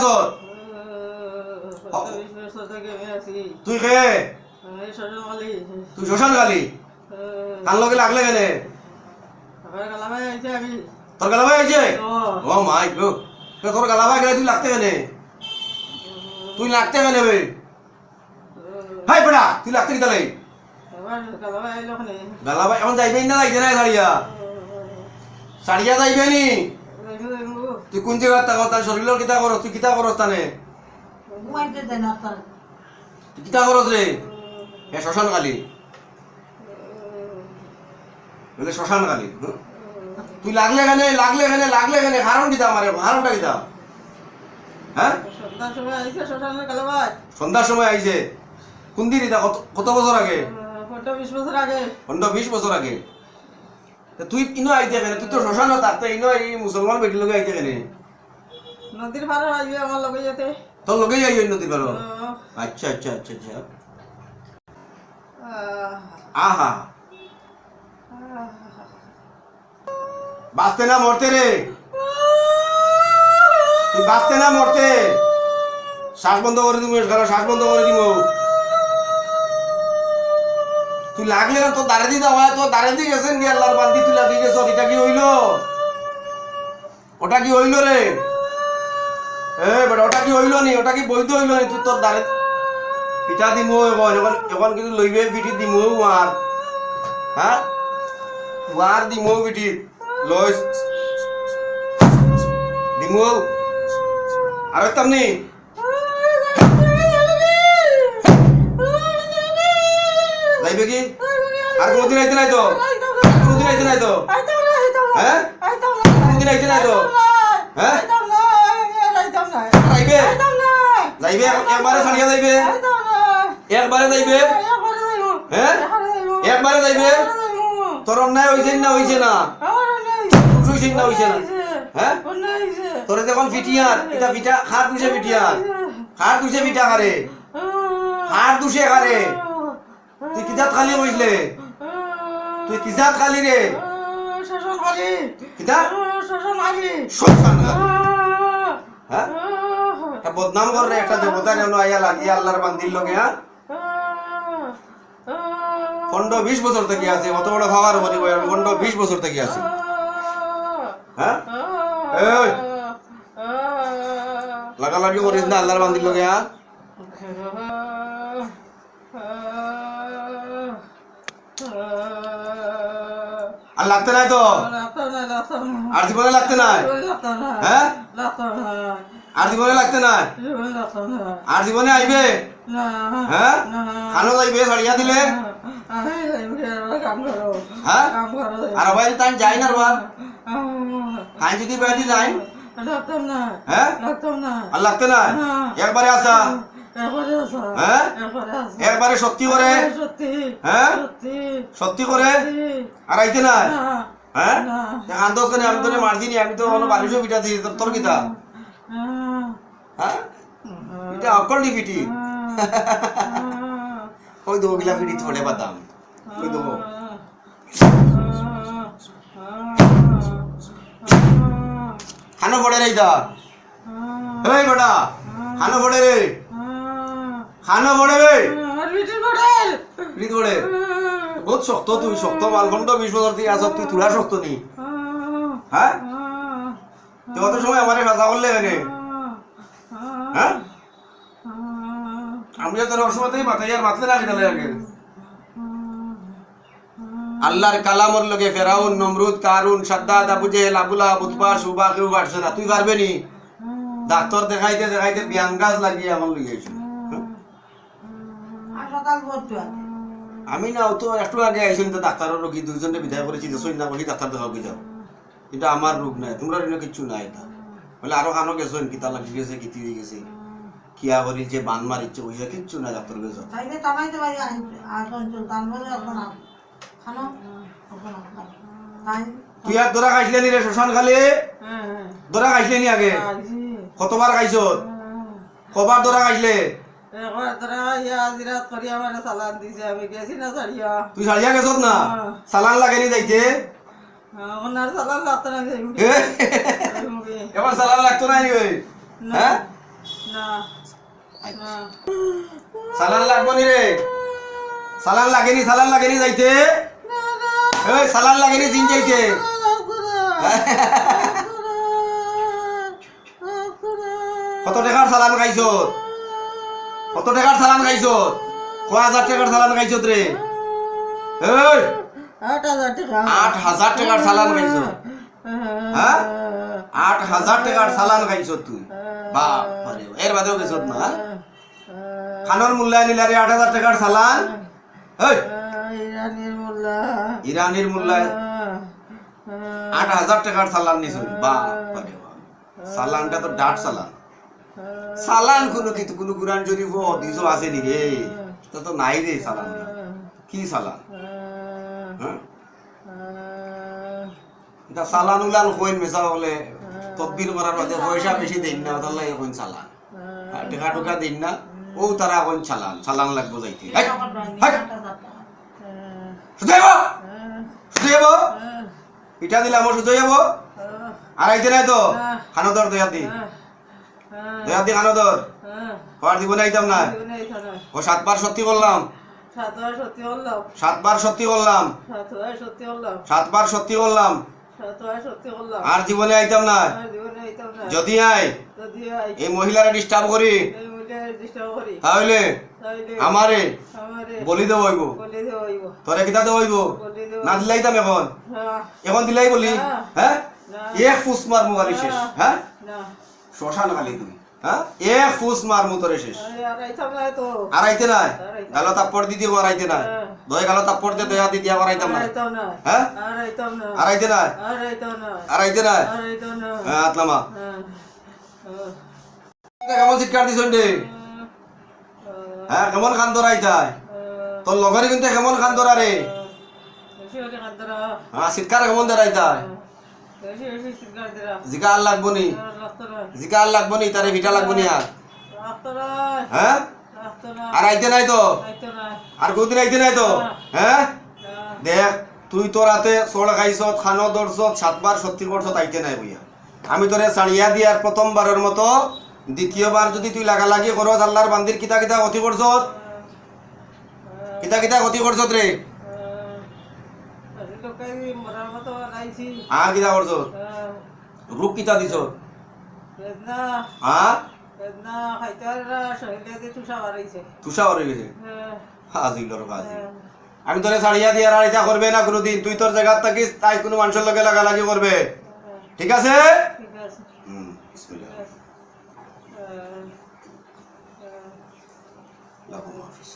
আছো তুই কে তুই শ্মশান গালি কান লগে লাগলে কেনে তোর গালাবাই আইছে ও মাই গো তোর গালাবাই গেলে তুই লাগতে কেনে তুই লাগতে কেনে বে হাই বেটা তুই লাগতে কি তালে গালাবাই এখন যাইবেই না যাইতে না সারিয়া সারিয়া যাইবে নি তুই কোন জায়গা থাকো তার শরীরের কিতা করস তুই কিতা করস তানে তুই কিতা করস রে এ শ্মশান গালি বলে শ্মশান গালি তুই লাগলে কেনে কারণ কিতা আমারে কারণটা কিতা হ্যাঁ সন্ধ্যার সময় আইছে কোন দিন এটা কত বছর আগে 15-20 বছর আগে তুই ইনো আইতে কেনে তুই তো শ্মশান থাকতে ইনো এই মুসলমান বেটি লগে আইতে কেনে নদীর পার আইবে আমার লগে যেতে তোর লগে যাইবে নদীর পার আচ্ছা আহা বাঁচতে না মরতে রে তুই বাঁচতে না মরতে শ্বাস বন্ধ করে দিব শ্বাস বন্ধ করে দিব তুই লাগলে না তোর দাঁড়ে দিতে হয় তোর দাঁড়ে দিয়ে গেছেন কি আল্লাহর বান্দি তুই লাগিয়ে গেছ এটা কি হইল ওটা কি হইল রে বেটা ওটা কি হইল নি ওটা কি বৈধ হইল নি তুই তোর দাঁড়ে পিঠা দিমু এখন কিন্তু লইবে পিঠি দিমু আর হ্যাঁ ওয়ার দিমু পিঠি লই দিমু আর তেমনি যাইবে কি আর কোনদিন আইতে নাই তো কোনদিন আইতে নাই তো হ্যাঁ কোনদিন আইতে নাই তো হ্যাঁ যাইবে যাইবে একবারে ছাড়িয়া যাইবে একবারে যাইবে হ্যাঁ একবারে যাইবে তোর অন্যায় হইছে না হইছে না হইছে না হইছে না হ্যাঁ তোরে যখন ফিটিয়ার এটা পিঠা খাট দুসে ফিটিয়ার খাট দুসে পিঠা করে খাট দুসে করে তুই কিজাত খালি হইলে তুই কিজাত খালি রে শ্মশান খালি কিতা শ্মশান খালি শ্মশান খালি হ্যাঁ তা বদনাম কর রে একটা দেবতা কেন আইয়া লাগিয়া আল্লাহর বান্দির লগে হ্যাঁ 15-20 বছর থেকে আছে অত বড় খাবার বলি 15-20 বছর থেকে আছে হ্যাঁ এই লাগালাগি করিস না আল্লাহর বান্দির লগে হ্যাঁ আর লাগতে নাই তো আর জীবনে লাগতে নাই হ্যাঁ আর জীবনে লাগতে নাই আর জীবনে আইবে হ্যাঁ খানো যাইবে ছাড়িয়া দিলে হ্যাঁ আর ভাই তাই যাই না বার খাই যদি বাইরে যাই হ্যাঁ আর লাগতে নাই একবারে আসা হ্যাঁ একবারে সত্যি করে হ্যাঁ সত্যি করে আর আইতে নাই হ্যাঁ আন্দোলন করে আমি তোরে মার দিনি আমি তো কোনো বালিশও পিঠা দিই তোর কিতা হ্যাঁ এটা অকল্লি পিঠি ওই দো গিলা পিঠি থোড়ে বাদাম ওই দো খানো পড়ে রে দা এই বেটা খানো পড়ে রে খানো পড়ে রে পিঠি পড়ে বহুত শক্ত তুই শক্ত মাল 15-20 বছর থেকে আসত তুই তুলা শক্ত নি হ্যাঁ তুই অত সময় আমারে ভাষা করলে এনে হ্যাঁ আমি তোর অসময়তেই মাথায় আর মাতলে না গেলে আগে আল্লাহর কালামর লগে ফেরাউন নমরুদ কারুন সাদ্দাত আবু জেহেল আবু লাহাব উতবা সুবা কেউ পারছে না তুই পারবে নি ডাক্তার দেখাইতে দেখাইতে বিয়াঙ্গাস লাগিয়ে আমার লই আইছো আমি না তো একটু আগে আইসুন তো ডাক্তারের রোগী দুইজনে বিদায় করেছি দেশই না বলি ডাক্তার দেখাবি যাও কিন্তু আমার রোগ নাই তোমরা কিচ্ছু নাই এটা বলে আরো খানো গেছো কিতা লাগি গেছে কিতি হয়ে গেছে কিয়া করি যে বান মারিচ্ছে ওইসব কিচ্ছু নাই ডাক্তার গেছো তুই আর দরা খাইছিলে নি রে শ্মশান খালি দরা খাইছিলে নি আগে কতবার খাইছ কবার দরা খাইছিলে তুই সারিয়া গেছ না সালান লাগেনি যাইতে এবার সালান লাগতো না হ্যাঁ না না সালান লাগবো নি রে? সালান লাগেনি যাইতে? এই সালান লাগেনি জিন যাইতে? কত টাকার সালান খাইছো? কত টাকার সালান খাইছো? 1000 টাকার সালান খাইছো রে? এই 8,000 টাকা 8000 টাকার সালান খাইছো? হ্যাঁ 8000 টাকার সালান খাইছো তুই? বাপ রে, এর বাদেও গেছত না? খানোর মূল্যায় নিলা রে 8000 টাকার সালান? এই ইরানির মূল্যায় 8000 টাকার সালান নিছ? বাপ রে বাপ, সালানটা তো ডাট সালান। সালান কোনো কুরআন শরীফ দিছো আছে নি রে? তা তো নাই রে সালান। কি সালান? হ্যাঁ এটা সালান উলান কইন মেসা বলে তকবীর করার বাদে পয়সা বেশি দেন না, তার লাগে কইন সালান। আর টাকা টুকা দেন না, ও তারা কইন সালান লাগবো যাইতে। হাই হাই সুদাইব সুদাইব পিঠা দিলাম সুদাইব। আর আইতে নাই তো খানদর দয়া দি খানদর খাবার দিব না, আইতাম না। ও 7 বার সত্যি করলাম, 7 বার সত্যি করলাম, 7 বার সত্যি করলাম, 7 বার সত্যি করলাম, 7 বার সত্যি করলাম। 7 বার সত্যি করলাম। আর জীবনে আইতাম না। আর জীবনে আইতাম না। যদি আই যদি আই এই মহিলারা ডিস্টার্ব করি এই মহিলার ডিস্টার্ব করি তাহলে তাইলে আমারে আমারে বলি দেব হইব। বলে দেব তোরে কিতা দেব হইব? বলে দেব না দিলাইতাম এখন? হ্যাঁ এখন দিলাই বলি? হ্যাঁ না এক ফুস মার মুগালি শেষ। হ্যাঁ না শ্মশান খালি তুই। হ্যাঁ এক ফুস মার মুতরে শেষ। আর আইতাম না তো আর আইতে নাই? গালো তাপ্পড় দিদি আর আইতে নাই? দয় গালো তাপ্পড় দে দয়া দিদি আর আইতাম না। আইতাম না হ্যাঁ আর আইতাম না আর আইতে নাই? আর আইতাম না আর আইতে নাই? আর আইতাম না হ্যাঁ আতলামা হ্যাঁ কেমন চিৎকার দিছন রে? হ্যাঁ কেমন খান ধরাইতাই? তোর লগরে কিন্তু কেমন খান ধরা রে? বেশি হলে কান্দরা হ্যাঁ চিৎকার কেমন ধরাইতাই? বেশি বেশি চিৎকার দিরা জিকা আর লাগবো নি? লাগতরা জিকা আর লাগবো নি? তারে ভিটা লাগবো নি আর? লাগতরা হ্যাঁ লাগতরা আর আইতে নাই তো? আইতো না আর কোনদিন আইতে নাই তো? হ্যাঁ দেখ তুই তোর হাতে সোড় খাইছ, খানো দর্শ, 7 বার সত্যি করছ, আইতে নাই বইয়া। আমি তোরে ছাড়িয়া দিয়ার প্রথমবারের মতো দ্বিতীয়বার যদি তুই লাগালাগি করস আল্লাহর বান্দির কিতা কিতা ক্ষতি করছ, কিতা কিতা ক্ষতি করছ রে? লোকাই মরার মতো লাইছি আর কিতা করছ? রূপ কিতা দিছ? বেদনা হ্যাঁ বেদনা খাইতারা শরীরে দিয়ে তুষা বাড়াইছে তুষা হয়ে গেছে। হাজিলর কাজী আমি তোরে ছাড়িয়া দিয়ার আর এটা করবে না কোনোদিন। তুই তোর জায়গা থাকিস, তাই কোনো মানুষের লগে লাগালাগি করবে, ঠিক আছে? ঠিক আছে বিসমিল্লাহ। লাহু মাফিস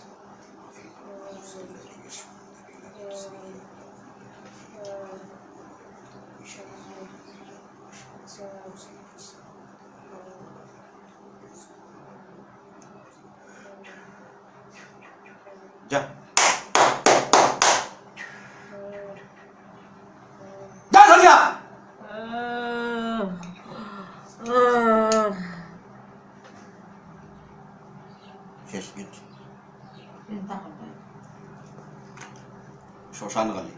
যা যা যা শেষ গেট শ্মশান গালি।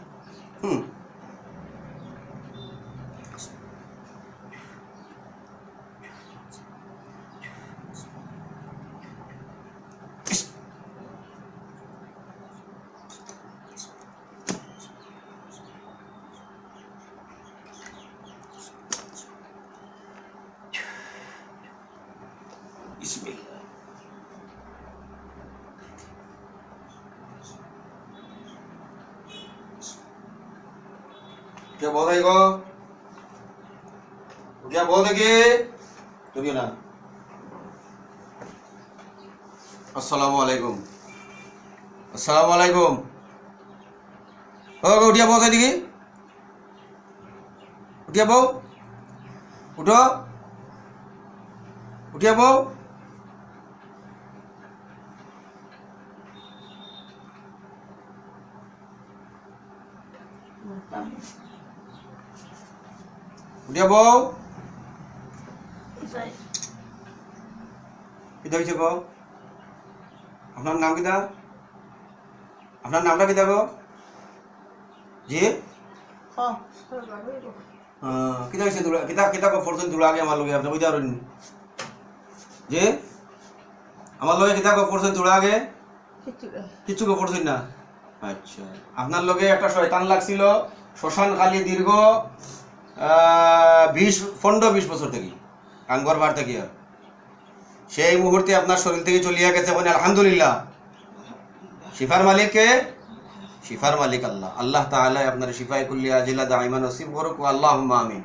বিসমিল্লাহ। क्या बोल रही हो? क्या बोल देगी? करिए ना। अस्सलाम वालेकुम। अस्सलाम वालेकुम। उठिया बो सही दिखी? उठिया बो? उठो। उठिया बो? উঠিয়া বউ কিতা হয়েছে গো? আপনার নাম কিতা? আপনার নামটা কিতা গো? জি কিতা হয়েছে? কিতা কিতা ফরচুন তুলা আগে আমার লগে আপনি কইতা পারেন জি? আমার লগে কিতা করছেন তোরা আগে কিচ্ছু না। কিছু করছেন না? আচ্ছা, আপনার লগে একটা শয়তান লাগছিল শ্মশান খালি দীর্ঘ 15-20 বছর থেকে কাঙ্গর বার থেকে। সেই মুহূর্তে আপনার শরীর থেকে চলিয়া গেছে, বলে আলহামদুলিল্লাহ। শিফার মালিক কে? শিফার মালিক আল্লাহ। আল্লাহ তাআলা আপনার শিফায়ে কুল্লি আজিলা দাইমান নসিব করুক, আল্লাহুম্মা আমিন।